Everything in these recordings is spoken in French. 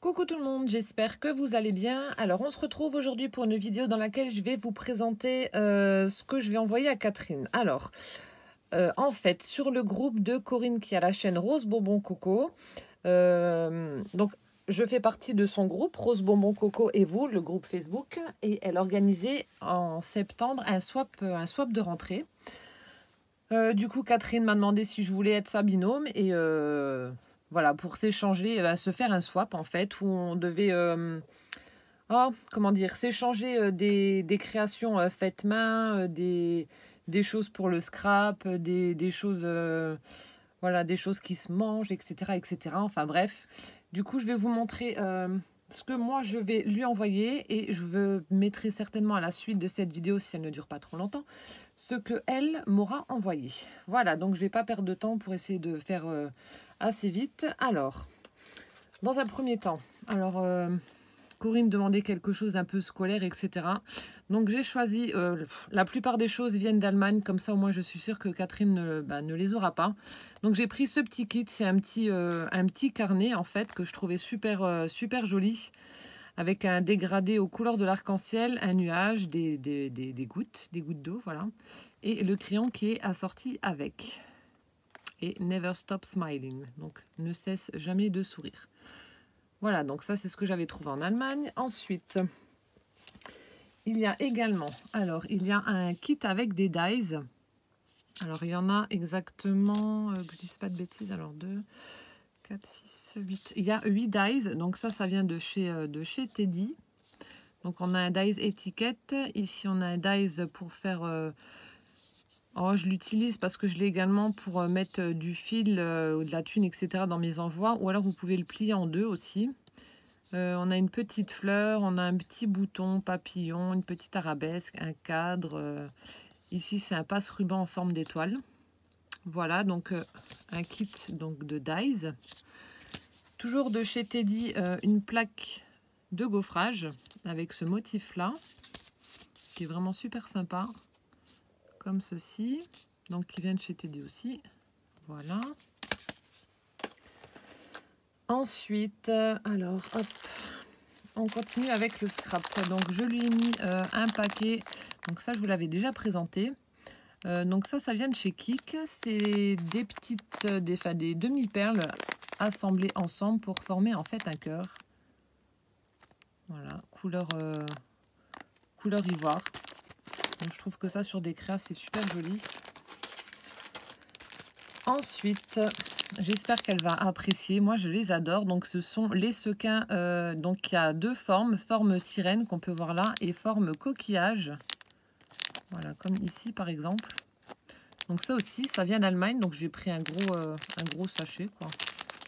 Coucou tout le monde, j'espère que vous allez bien. Alors on se retrouve aujourd'hui pour une vidéo dans laquelle je vais vous présenter ce que je vais envoyer à Catherine. Alors, en fait, sur le groupe de Corinne qui a la chaîne Rose Bonbon Coco, donc je fais partie de son groupe Rose Bonbon Coco et vous, le groupe Facebook, et elle organisait en septembre un swap de rentrée. Du coup, Catherine m'a demandé si je voulais être sa binôme et voilà, pour s'échanger, se faire un swap en fait, où on devait, comment dire, s'échanger des créations faites main, des choses pour le scrap, des choses, voilà, des choses qui se mangent, etc., etc. Enfin bref, du coup, je vais vous montrer ce que moi je vais lui envoyer et je mettrai certainement à la suite de cette vidéo, si elle ne dure pas trop longtemps, ce que elle m'aura envoyé. Voilà, donc je vais pas perdre de temps pour essayer de faire assez vite. Alors, dans un premier temps, Corinne me demandait quelque chose d'un peu scolaire, etc. Donc j'ai choisi, la plupart des choses viennent d'Allemagne, comme ça au moins je suis sûre que Catherine ne les aura pas. Donc j'ai pris ce petit kit, c'est un petit carnet en fait que je trouvais super, super joli, avec un dégradé aux couleurs de l'arc-en-ciel, un nuage, des gouttes d'eau, voilà. Et le crayon qui est assorti avec. Et Never Stop Smiling, donc ne cesse jamais de sourire. Voilà, donc ça c'est ce que j'avais trouvé en Allemagne. Ensuite, il y a également, il y a un kit avec des dies. Alors il y en a exactement, que je ne dise pas de bêtises, alors 2, 4, 6, 8. Il y a 8 dies, donc ça vient de chez Teddy. Donc on a un dies étiquette, ici on a un dies pour faire... je l'utilise parce que je l'ai également pour mettre du fil ou de la thune, etc. dans mes envois. Ou alors vous pouvez le plier en deux aussi. On a une petite fleur, on a un petit bouton, papillon, une petite arabesque, un cadre. Ici, c'est un passe-ruban en forme d'étoile. Voilà, donc un kit donc, de dies. Toujours de chez Teddy, une plaque de gaufrage avec ce motif-là, qui est vraiment super sympa. Comme ceci. Donc, qui viennent chez Teddy aussi. Voilà. Ensuite, alors, hop, on continue avec le scrap. Donc, je lui ai mis un paquet. Donc, ça, je vous l'avais déjà présenté. Donc, ça vient de chez Kik. C'est des petites, des demi-perles assemblées ensemble pour former en fait un cœur. Voilà, couleur ivoire. Donc, je trouve que ça, sur des créas, c'est super joli. Ensuite, j'espère qu'elle va apprécier. Moi, je les adore. Donc, ce sont les sequins. Donc, il y a deux formes. Forme sirène qu'on peut voir là et forme coquillage. Voilà, comme ici, par exemple. Donc, ça aussi, ça vient d'Allemagne. Donc, j'ai pris un gros sachet, quoi.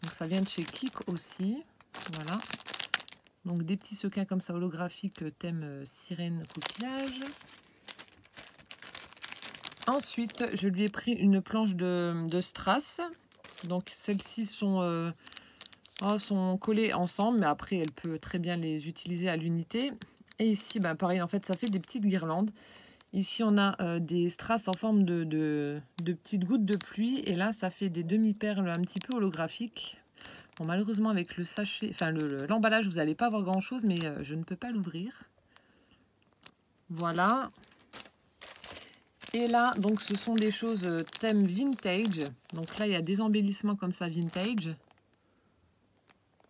Donc, ça vient de chez Kik aussi. Voilà. Donc, des petits sequins comme ça holographiques, thème sirène coquillage. Ensuite, je lui ai pris une planche de strass. Donc, celles-ci sont collées ensemble, mais après, elle peut très bien les utiliser à l'unité. Et ici, pareil, en fait, ça fait des petites guirlandes. Ici, on a des strass en forme de petites gouttes de pluie. Et là, ça fait des demi-perles un petit peu holographiques. Bon, malheureusement, avec le sachet, enfin, l'emballage, vous n'allez pas voir grand-chose, mais je ne peux pas l'ouvrir. Voilà. Et là, donc, ce sont des choses thème vintage. Donc là, il y a des embellissements comme ça, vintage.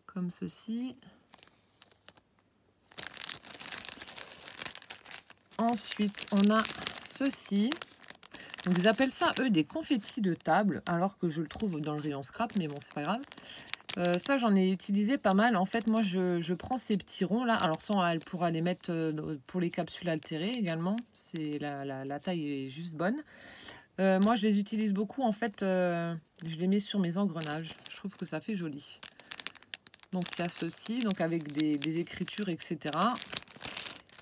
Comme ceci. Ensuite, on a ceci. Donc, ils appellent ça, eux, des confettis de table. Alors que je le trouve dans le rayon scrap, mais bon, c'est pas grave. Ça, j'en ai utilisé pas mal. En fait, moi, je prends ces petits ronds là. Alors, ça, elle pourra les mettre pour les capsules altérées également. C'est la taille est juste bonne. Moi, je les utilise beaucoup. En fait, je les mets sur mes engrenages. Je trouve que ça fait joli. Donc, il y a ceci, donc avec des écritures, etc.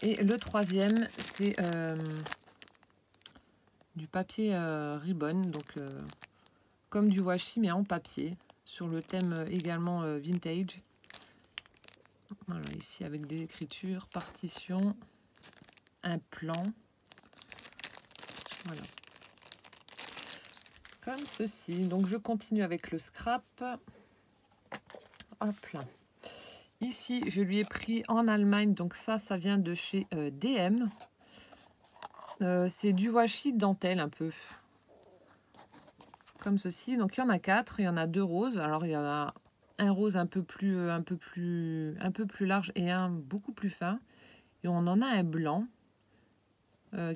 Et le troisième, c'est du papier ribbon. Donc, comme du washi, mais en papier. Sur le thème également vintage. Voilà, ici avec des écritures, partition, un plan. Voilà. Comme ceci. Donc je continue avec le scrap. Hop là. Ici, je lui ai pris en Allemagne, donc ça vient de chez DM. C'est du washi dentelle un peu. Comme ceci. Donc il y en a 4, il y en a 2 roses. Alors il y en a un rose un peu plus large et un beaucoup plus fin. Et on en a un blanc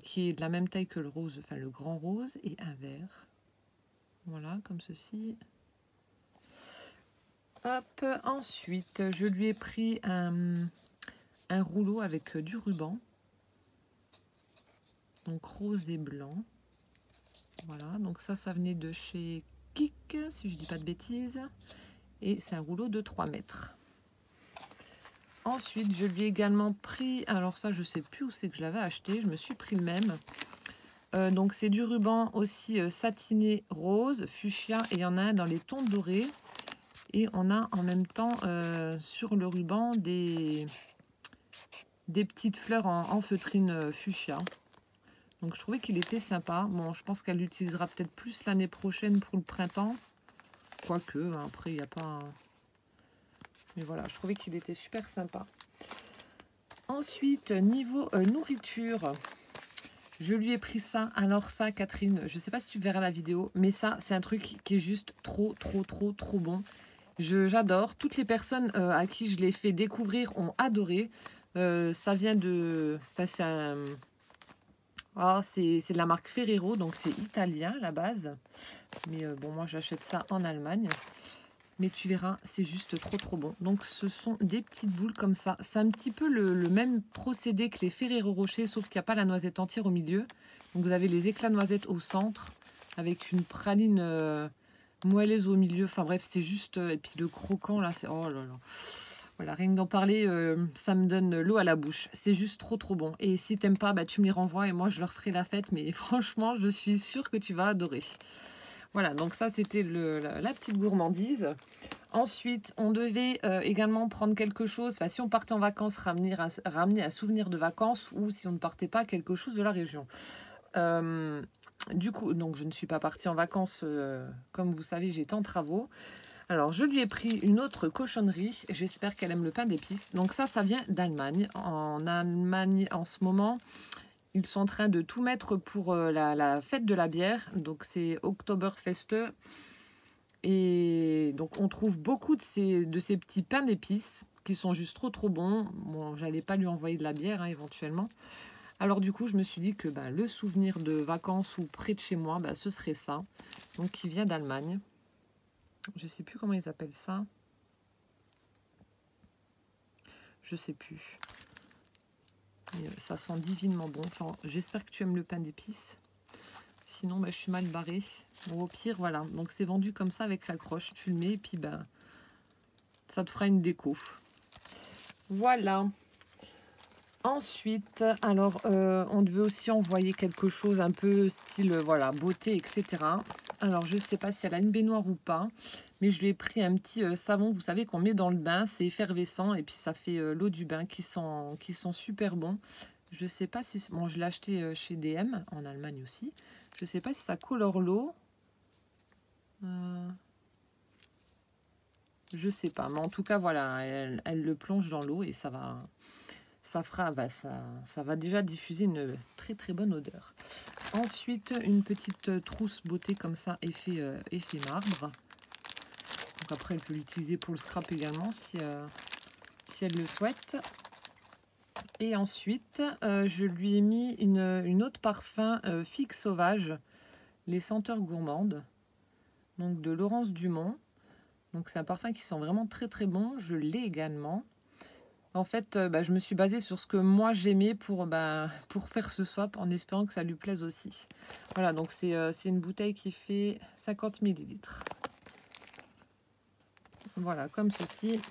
qui est de la même taille que le rose, enfin le grand rose, et un vert. Voilà, comme ceci. Hop, ensuite, je lui ai pris un rouleau avec du ruban. Donc rose et blanc. Voilà, donc ça venait de chez Kik, si je dis pas de bêtises. Et c'est un rouleau de 3 mètres. Ensuite, je lui ai également pris, alors ça, je sais plus où c'est que je l'avais acheté. Je me suis pris le même. Donc c'est du ruban aussi satiné rose, fuchsia, et il y en a un dans les tons dorés. Et on a en même temps sur le ruban des petites fleurs en feutrine fuchsia. Donc je trouvais qu'il était sympa. Bon, je pense qu'elle l'utilisera peut-être plus l'année prochaine pour le printemps. Quoique, hein, après, il n'y a pas... Mais voilà, je trouvais qu'il était super sympa. Ensuite, niveau nourriture, je lui ai pris ça. Alors ça, Catherine, je ne sais pas si tu verras la vidéo, mais ça, c'est un truc qui est juste trop bon. J'adore. Toutes les personnes à qui je l'ai fait découvrir ont adoré. Ça vient de... Enfin, c'est de la marque Ferrero, donc c'est italien à la base. Mais bon, moi j'achète ça en Allemagne. Mais tu verras, c'est juste trop bon. Donc ce sont des petites boules comme ça. C'est un petit peu le même procédé que les Ferrero Rocher, sauf qu'il n'y a pas la noisette entière au milieu. Donc vous avez les éclats de noisette au centre, avec une praline moelleuse au milieu. Enfin bref, c'est juste... et puis le croquant là, c'est... Oh là là. Voilà, rien que d'en parler, ça me donne l'eau à la bouche. C'est juste trop bon. Et si t'aimes pas, bah, tu me les renvoies et moi je leur ferai la fête. Mais franchement, je suis sûre que tu vas adorer. Voilà, donc ça c'était la petite gourmandise. Ensuite, on devait également prendre quelque chose. Enfin, si on partait en vacances, ramener un souvenir de vacances, ou si on ne partait pas, quelque chose de la région. Du coup, donc je ne suis pas partie en vacances. Comme vous savez, j'étais en travaux. Alors, je lui ai pris une autre cochonnerie. J'espère qu'elle aime le pain d'épices. Donc ça vient d'Allemagne. En Allemagne, en ce moment, ils sont en train de tout mettre pour la fête de la bière. Donc, c'est Oktoberfest. Et donc, on trouve beaucoup de ces petits pains d'épices qui sont juste trop bons. Bon, j'allais pas lui envoyer de la bière, hein, éventuellement. Alors, du coup, je me suis dit que le souvenir de vacances ou près de chez moi, ce serait ça. Donc, qui vient d'Allemagne. Je sais plus comment ils appellent ça. Je sais plus. Et ça sent divinement bon. Enfin, j'espère que tu aimes le pain d'épices. Sinon, je suis mal barrée. Bon, au pire, voilà. Donc, c'est vendu comme ça avec la croche. Tu le mets et puis, ça te fera une déco. Voilà. Ensuite, alors, on devait aussi envoyer quelque chose un peu style, voilà, beauté, etc. Alors, je ne sais pas si elle a une baignoire ou pas, mais je lui ai pris un petit savon, vous savez, qu'on met dans le bain. C'est effervescent et puis ça fait l'eau du bain qui sent super bon. Je ne sais pas si... Bon, je l'ai acheté chez DM, en Allemagne aussi. Je ne sais pas si ça colore l'eau. Je ne sais pas, mais en tout cas, voilà, elle le plonge dans l'eau et ça va... Ça va déjà diffuser une très bonne odeur. Ensuite, une petite trousse beauté comme ça, effet marbre. Donc après, elle peut l'utiliser pour le scrap également si elle le souhaite. Et ensuite, je lui ai mis une autre parfum Figue Sauvage, les senteurs gourmandes. Donc de Laurence Dumont. Donc c'est un parfum qui sent vraiment très bon. Je l'ai également. En fait, je me suis basée sur ce que moi j'aimais pour faire ce swap en espérant que ça lui plaise aussi. Voilà, donc c'est une bouteille qui fait 50 ml. Voilà, comme ceci.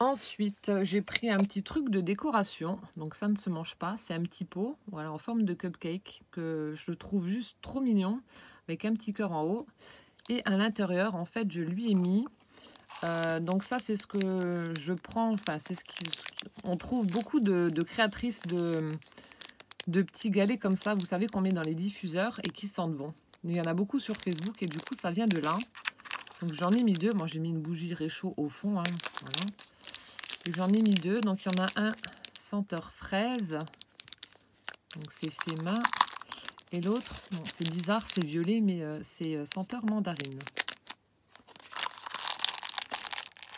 Ensuite, j'ai pris un petit truc de décoration. Donc ça ne se mange pas, c'est un petit pot, voilà, en forme de cupcake que je trouve juste trop mignon, avec un petit cœur en haut. Et à l'intérieur, en fait, je lui ai mis... donc ça, c'est ce que je prends, enfin, c'est ce qu'on trouve beaucoup de créatrices de petits galets comme ça, vous savez, qu'on met dans les diffuseurs et qui sentent bon. Il y en a beaucoup sur Facebook et du coup, ça vient de là. Donc j'en ai mis 2. Moi j'ai mis une bougie réchaud au fond. Hein, voilà. Et j'en ai mis 2. Donc il y en a un senteur fraise. Donc c'est fait main. Et l'autre, bon, c'est bizarre, c'est violet, mais c'est senteur mandarine.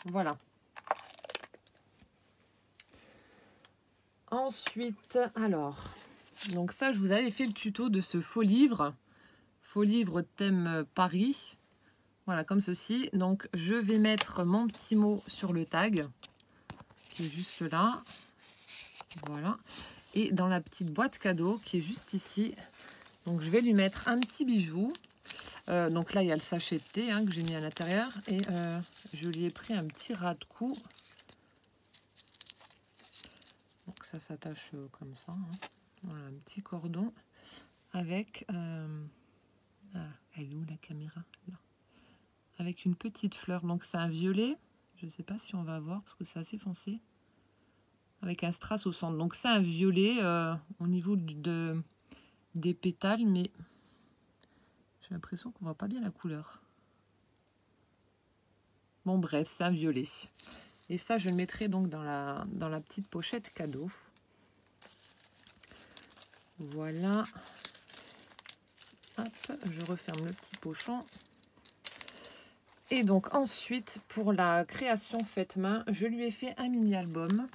Voilà. Ensuite, alors, donc ça, je vous avais fait le tuto de ce faux livre thème Paris. Voilà, comme ceci. Donc, je vais mettre mon petit mot sur le tag, qui est juste là. Voilà. Et dans la petite boîte cadeau, qui est juste ici, donc je vais lui mettre un petit bijou. Donc là, il y a le sachet de thé hein, que j'ai mis à l'intérieur. Et je lui ai pris un petit ras de cou. Donc ça s'attache comme ça. Hein. Voilà, un petit cordon avec... ah, elle est où la caméra là. Avec une petite fleur. Donc c'est un violet. Je ne sais pas si on va voir parce que c'est assez foncé. Avec un strass au centre. Donc c'est un violet au niveau des pétales. Mais j'ai l'impression qu'on ne voit pas bien la couleur. Bon bref, c'est un violet. Et ça, je le mettrai donc dans la petite pochette cadeau. Voilà. Hop, je referme le petit pochon. Et donc ensuite, pour la création faite main, je lui ai fait un mini-album.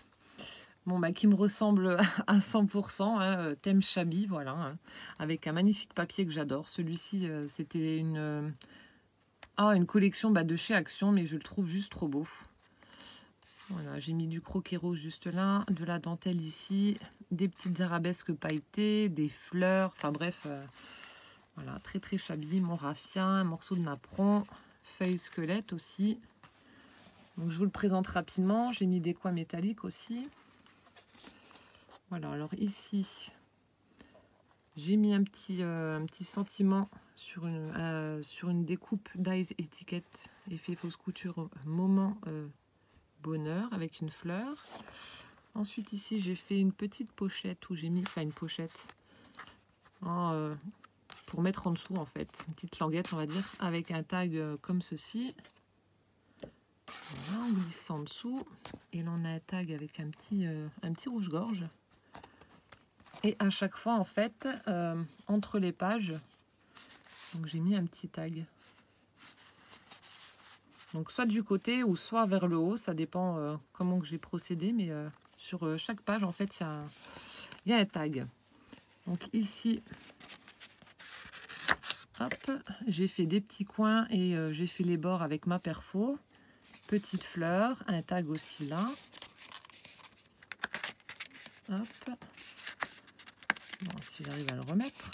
Bon, bah, qui me ressemble à 100%, hein, thème Chabi, voilà. Hein, avec un magnifique papier que j'adore. Celui-ci, c'était une collection de chez Action, mais je le trouve juste trop beau. Voilà, j'ai mis du croquet rose juste là, de la dentelle ici, des petites arabesques pailletées, des fleurs, enfin bref, voilà, très très Chabi, mon raffia, un morceau de napperon, feuille squelette aussi. Donc je vous le présente rapidement, j'ai mis des coins métalliques aussi. Voilà, alors ici, j'ai mis un petit sentiment sur une découpe d'Eyes étiquette effet fausse couture moment bonheur avec une fleur. Ensuite ici j'ai fait une petite pochette où j'ai mis, enfin une pochette pour mettre en dessous en fait, une petite languette on va dire, avec un tag comme ceci. Voilà, on glisse en dessous et là on a un tag avec un petit rouge-gorge. Et à chaque fois en fait, entre les pages, donc j'ai mis un petit tag. Donc soit du côté ou soit vers le haut, ça dépend comment que j'ai procédé, mais sur chaque page en fait il y a un tag. Donc ici, hop, j'ai fait des petits coins et j'ai fait les bords avec ma perfo. Petite fleur, un tag aussi là. Hop. Bon, si j'arrive à le remettre.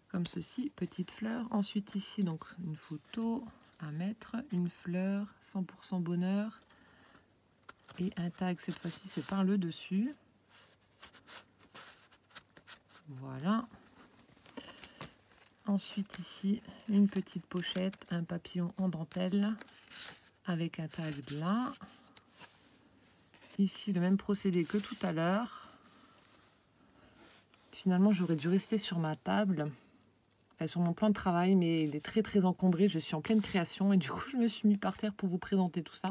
Comme ceci, petite fleur. Ensuite ici, donc une photo à mettre, une fleur, 100% bonheur. Et un tag, cette fois-ci, c'est par le dessus. Voilà. Ensuite ici, une petite pochette, un papillon en dentelle avec un tag là. Ici, le même procédé que tout à l'heure. Finalement, j'aurais dû rester sur ma table, enfin, sur mon plan de travail, mais il est très très encombré. Je suis en pleine création et du coup, je me suis mis par terre pour vous présenter tout ça.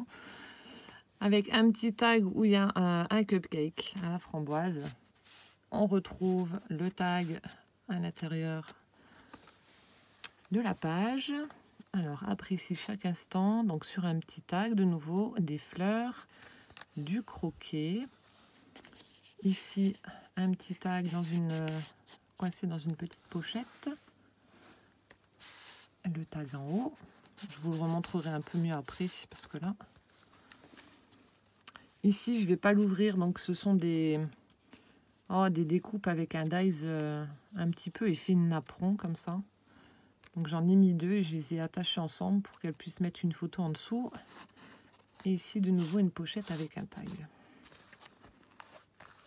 Avec un petit tag où il y a un cupcake à la framboise. On retrouve le tag à l'intérieur de la page. Alors, apprécie chaque instant. Donc, sur un petit tag, de nouveau, des fleurs, du croquet. Ici, un petit tag coincé dans une petite pochette. Le tag en haut. Je vous le remontrerai un peu mieux après, parce que là... Ici, je ne vais pas l'ouvrir, donc ce sont des découpes avec un dies un petit peu effet napperon, comme ça. Donc j'en ai mis 2 et je les ai attachés ensemble pour qu'elles puissent mettre une photo en dessous. Et ici, de nouveau, une pochette avec un tag.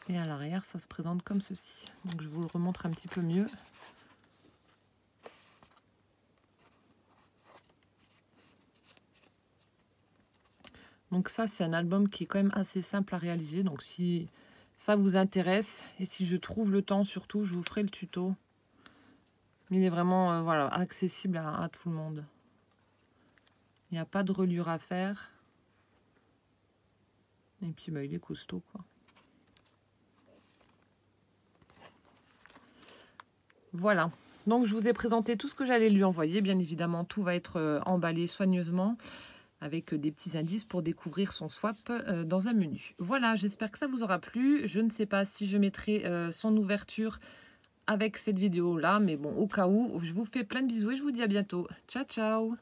Et à l'arrière, ça se présente comme ceci. Donc je vous le remontre un petit peu mieux. Donc ça, c'est un album qui est quand même assez simple à réaliser. Donc si ça vous intéresse, et si je trouve le temps surtout, je vous ferai le tuto Mais il est vraiment voilà, accessible à tout le monde. Il n'y a pas de reliure à faire. Et puis bah, il est costaud, quoi. Voilà. Donc je vous ai présenté tout ce que j'allais lui envoyer. Bien évidemment, tout va être emballé soigneusement avec des petits indices pour découvrir son swap dans un menu. Voilà, j'espère que ça vous aura plu. Je ne sais pas si je mettrai son ouverture avec cette vidéo-là, mais bon, au cas où, je vous fais plein de bisous et je vous dis à bientôt. Ciao, ciao!